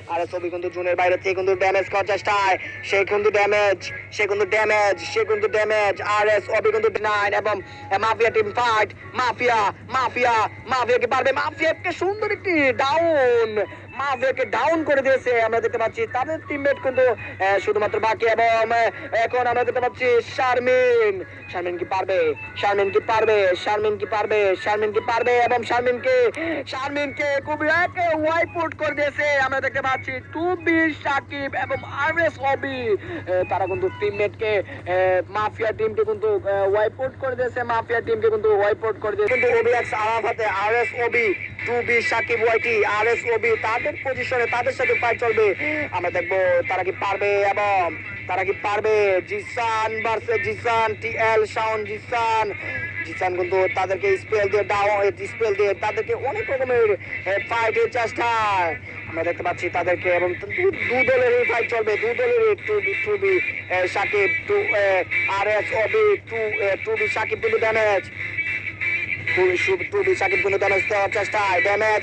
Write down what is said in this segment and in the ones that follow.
আর ছবি কিন্তু জোনের বাইরে থেকে কিন্তু ড্যামেজ করার চেষ্টায় সে কিন্তু ড্যামেজ আর এস ওবি কিন্তু ডিনাইড এবং মাফিয়া টিম ফাইট মাফিয়া কি পারবে মাফিয়াকে সুন্দর একটি ডাউন মাফিয়াকে ডাউন করে দিয়েছে আমরা দেখতে পাচ্ছি তাদের টিমমেট কিন্তু শুধুমাত্র বাকি এবং এখন আমরা দেখতে পাচ্ছি শারমিন কি পারবে এবং শারমিনকে খুব একে ওয়াইপ আউট করে দিয়েছে আমরা দেখতে পাচ্ছি টুবি সাকিব এবং আরএস ওবি তারা কিন্তু টিমমেটকে মাফিয়া টিমকে কিন্তু ওয়াইপ আউট করে দিয়েছে কিন্তু ওবিএক্স আরাফাতে আরএস ওবি টুবি সাকিব ওয়াইটি আরএস ওবি তাদের পজিশনে তাদের সাথে ফাইট চলবে আমরা দেখবো তারা কি পারবে জিসান ভার্সেস জিসান টিএল শাওন জিসান কিন্তু তাদেরকে স্পেল দিয়ে তাদেরকে অনেক রকমের ফাইটের চেষ্টা আমরা দেখতে পাচ্ছি তাদেরকে এবং দু দলেরই ফাইট চলবে টুবি সাকিব আরএস ওবি টুবি সাকিব কিন্তু ড্যামেজ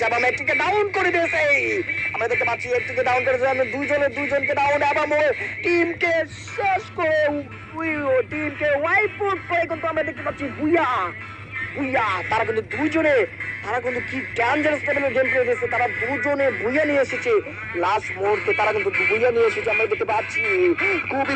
এবং একটিকে ডাউন করে দিয়েছে আমরা দেখতে পাচ্ছি একটিকে ডাউন করে দুইজনকে ডাউন এবং টিমকে শেষ করে টিমকে ওয়াইপ আউট করে কিন্তু আমরা দেখতে পাচ্ছি ভুইয়া তারা কিন্তু কি ডেঞ্জারাস লেভেলের গেম খেলে দিয়েছে তারা দুজনে ভুইয়া নিয়ে এসেছে লাস্ট মুহূর্তে তারা কিন্তু ভুইয়া নিয়ে এসেছে আমরা দেখতে পাচ্ছি খুবই